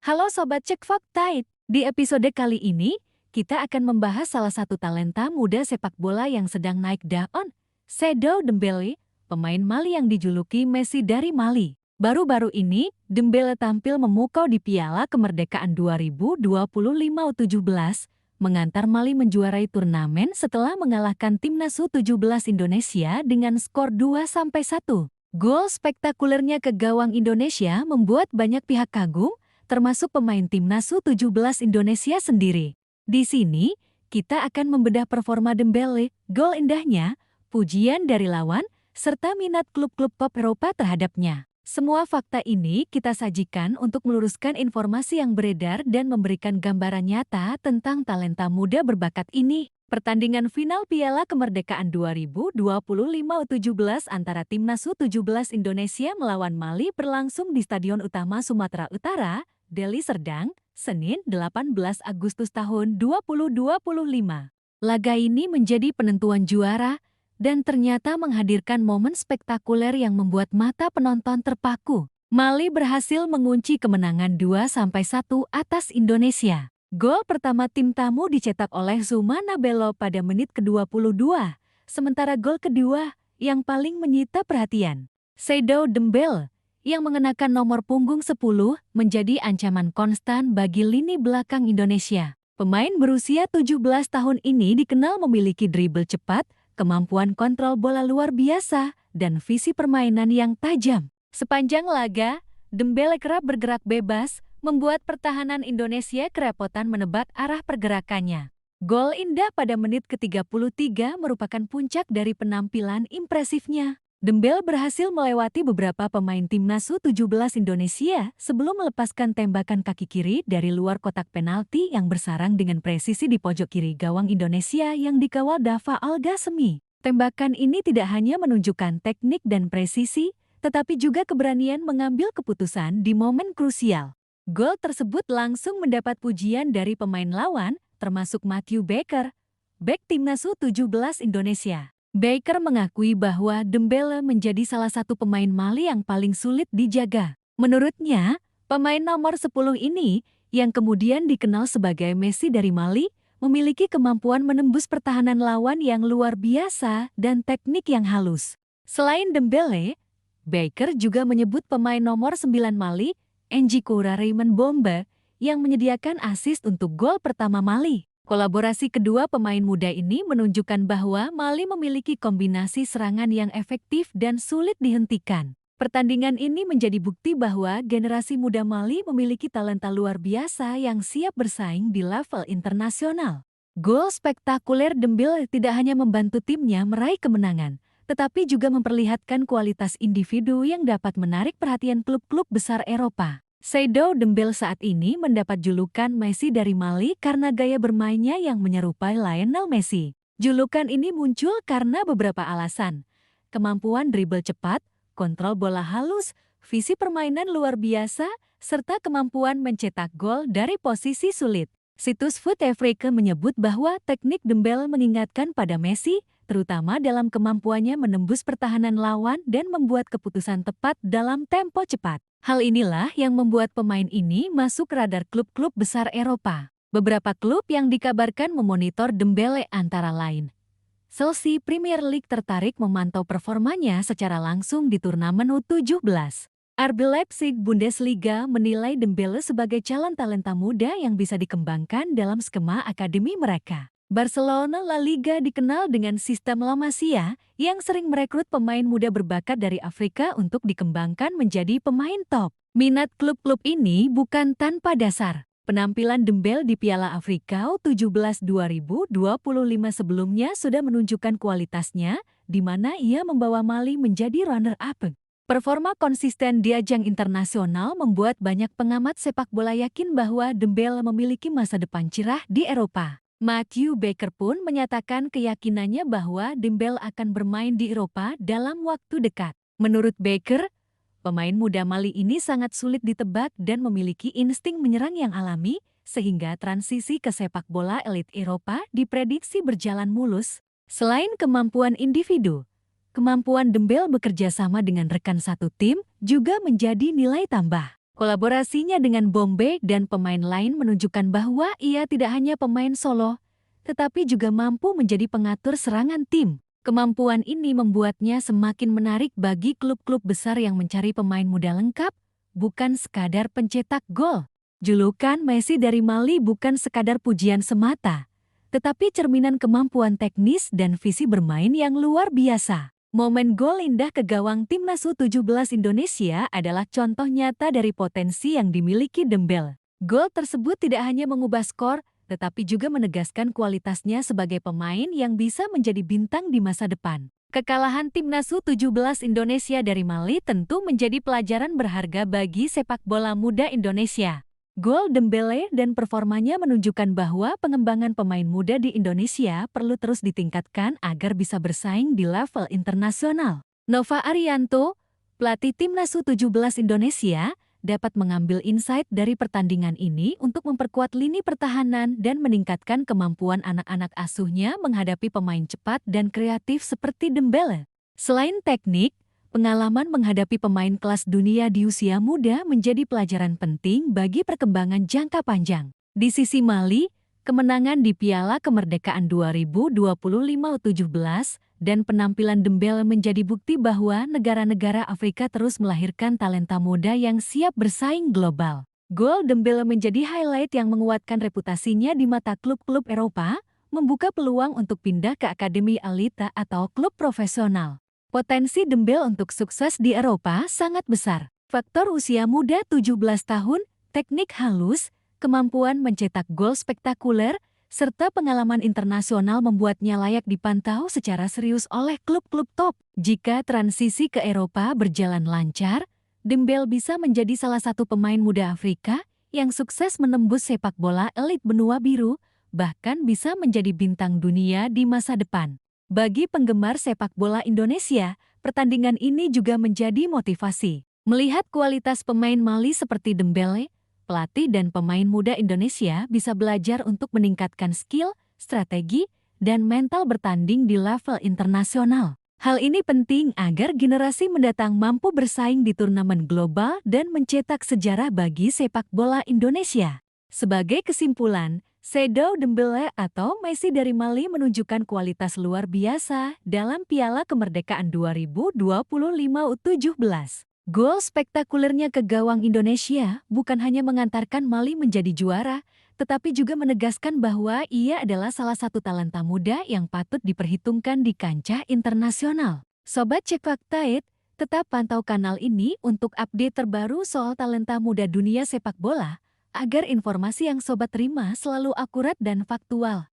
Halo Sobat Cek Fakta. Di episode kali ini, kita akan membahas salah satu talenta muda sepak bola yang sedang naik daun, Seydou Dembélé, pemain Mali yang dijuluki Messi dari Mali. Baru-baru ini, Dembélé tampil memukau di Piala Kemerdekaan 2025 U17, mengantar Mali menjuarai turnamen setelah mengalahkan timnas U17 Indonesia dengan skor 2-1. Gol spektakulernya ke gawang Indonesia membuat banyak pihak kagum, termasuk pemain timnas U17 Indonesia sendiri. Di sini, kita akan membedah performa Dembélé, gol indahnya, pujian dari lawan, serta minat klub-klub top Eropa terhadapnya. Semua fakta ini kita sajikan untuk meluruskan informasi yang beredar dan memberikan gambaran nyata tentang talenta muda berbakat ini. Pertandingan final Piala Kemerdekaan 2025 U17 antara timnas U17 Indonesia melawan Mali berlangsung di Stadion Utama Sumatera Utara, Deli Serdang, Senin 18 Agustus tahun 2025. Laga ini menjadi penentuan juara dan ternyata menghadirkan momen spektakuler yang membuat mata penonton terpaku. Mali berhasil mengunci kemenangan 2-1 atas Indonesia. Gol pertama tim tamu dicetak oleh Zoumana Bello pada menit ke-22, sementara gol kedua yang paling menyita perhatian, Seydou Dembélé, yang mengenakan nomor punggung 10, menjadi ancaman konstan bagi lini belakang Indonesia. Pemain berusia 17 tahun ini dikenal memiliki dribble cepat, kemampuan kontrol bola luar biasa, dan visi permainan yang tajam. Sepanjang laga, Dembélé kerap bergerak bebas, membuat pertahanan Indonesia kerepotan menebak arah pergerakannya. Gol indah pada menit ke-33 merupakan puncak dari penampilan impresifnya. Dembélé berhasil melewati beberapa pemain timnas U17 Indonesia sebelum melepaskan tembakan kaki kiri dari luar kotak penalti yang bersarang dengan presisi di pojok kiri gawang Indonesia yang dikawal Dava Al-Ghassemi. Tembakan ini tidak hanya menunjukkan teknik dan presisi, tetapi juga keberanian mengambil keputusan di momen krusial. Gol tersebut langsung mendapat pujian dari pemain lawan, termasuk Matthew Baker, bek timnas U17 Indonesia. Baker mengakui bahwa Dembélé menjadi salah satu pemain Mali yang paling sulit dijaga. Menurutnya, pemain nomor 10 ini, yang kemudian dikenal sebagai Messi dari Mali, memiliki kemampuan menembus pertahanan lawan yang luar biasa dan teknik yang halus. Selain Dembélé, Baker juga menyebut pemain nomor 9 Mali, N'Jikoura Raymond Bombe, yang menyediakan assist untuk gol pertama Mali. Kolaborasi kedua pemain muda ini menunjukkan bahwa Mali memiliki kombinasi serangan yang efektif dan sulit dihentikan. Pertandingan ini menjadi bukti bahwa generasi muda Mali memiliki talenta luar biasa yang siap bersaing di level internasional. Gol spektakuler Dembélé tidak hanya membantu timnya meraih kemenangan, tetapi juga memperlihatkan kualitas individu yang dapat menarik perhatian klub-klub besar Eropa. Seydou Dembélé saat ini mendapat julukan Messi dari Mali karena gaya bermainnya yang menyerupai Lionel Messi. Julukan ini muncul karena beberapa alasan: kemampuan dribble cepat, kontrol bola halus, visi permainan luar biasa, serta kemampuan mencetak gol dari posisi sulit. Situs Foot Africa menyebut bahwa teknik Dembélé mengingatkan pada Messi, terutama dalam kemampuannya menembus pertahanan lawan dan membuat keputusan tepat dalam tempo cepat. Hal inilah yang membuat pemain ini masuk radar klub-klub besar Eropa. Beberapa klub yang dikabarkan memonitor Dembélé antara lain: Chelsea Premier League tertarik memantau performanya secara langsung di turnamen U17. RB Leipzig Bundesliga menilai Dembélé sebagai calon talenta muda yang bisa dikembangkan dalam skema akademi mereka. Barcelona La Liga dikenal dengan sistem La Masia yang sering merekrut pemain muda berbakat dari Afrika untuk dikembangkan menjadi pemain top. Minat klub-klub ini bukan tanpa dasar. Penampilan Dembélé di Piala Afrika U17 2025 sebelumnya sudah menunjukkan kualitasnya, di mana ia membawa Mali menjadi runner-up. Performa konsisten di ajang internasional membuat banyak pengamat sepak bola yakin bahwa Dembélé memiliki masa depan cerah di Eropa. Matthew Baker pun menyatakan keyakinannya bahwa Dembélé akan bermain di Eropa dalam waktu dekat. Menurut Baker, pemain muda Mali ini sangat sulit ditebak dan memiliki insting menyerang yang alami, sehingga transisi ke sepak bola elit Eropa diprediksi berjalan mulus. Selain kemampuan individu, kemampuan Dembélé bekerja sama dengan rekan satu tim juga menjadi nilai tambah. Kolaborasinya dengan Bombe dan pemain lain menunjukkan bahwa ia tidak hanya pemain solo, tetapi juga mampu menjadi pengatur serangan tim. Kemampuan ini membuatnya semakin menarik bagi klub-klub besar yang mencari pemain muda lengkap, bukan sekadar pencetak gol. Julukan Messi dari Mali bukan sekadar pujian semata, tetapi cerminan kemampuan teknis dan visi bermain yang luar biasa. Momen gol indah ke gawang timnas U17 Indonesia adalah contoh nyata dari potensi yang dimiliki Dembele. Gol tersebut tidak hanya mengubah skor, tetapi juga menegaskan kualitasnya sebagai pemain yang bisa menjadi bintang di masa depan. Kekalahan timnas U17 Indonesia dari Mali tentu menjadi pelajaran berharga bagi sepak bola muda Indonesia. Gol Dembele dan performanya menunjukkan bahwa pengembangan pemain muda di Indonesia perlu terus ditingkatkan agar bisa bersaing di level internasional. Nova Arianto, pelatih timnas U17 Indonesia, dapat mengambil insight dari pertandingan ini untuk memperkuat lini pertahanan dan meningkatkan kemampuan anak-anak asuhnya menghadapi pemain cepat dan kreatif seperti Dembele. Selain teknik, pengalaman menghadapi pemain kelas dunia di usia muda menjadi pelajaran penting bagi perkembangan jangka panjang. Di sisi Mali, kemenangan di Piala Kemerdekaan 2025 U17 dan penampilan Dembele menjadi bukti bahwa negara-negara Afrika terus melahirkan talenta muda yang siap bersaing global. Gol Dembele menjadi highlight yang menguatkan reputasinya di mata klub-klub Eropa, membuka peluang untuk pindah ke akademi elite atau klub profesional. Potensi Dembele untuk sukses di Eropa sangat besar. Faktor usia muda 17 tahun, teknik halus, kemampuan mencetak gol spektakuler, serta pengalaman internasional membuatnya layak dipantau secara serius oleh klub-klub top. Jika transisi ke Eropa berjalan lancar, Dembele bisa menjadi salah satu pemain muda Afrika yang sukses menembus sepak bola elit benua biru, bahkan bisa menjadi bintang dunia di masa depan. Bagi penggemar sepak bola Indonesia, pertandingan ini juga menjadi motivasi. Melihat kualitas pemain Mali seperti Dembele, pelatih dan pemain muda Indonesia bisa belajar untuk meningkatkan skill, strategi, dan mental bertanding di level internasional. Hal ini penting agar generasi mendatang mampu bersaing di turnamen global dan mencetak sejarah bagi sepak bola Indonesia. Sebagai kesimpulan, Seydou Dembele atau Messi dari Mali menunjukkan kualitas luar biasa dalam Piala Kemerdekaan 2025 U17. Gol spektakulernya ke gawang Indonesia bukan hanya mengantarkan Mali menjadi juara, tetapi juga menegaskan bahwa ia adalah salah satu talenta muda yang patut diperhitungkan di kancah internasional. Sobat Cek Fakta, tetap pantau kanal ini untuk update terbaru soal talenta muda dunia sepak bola, agar informasi yang sobat terima selalu akurat dan faktual.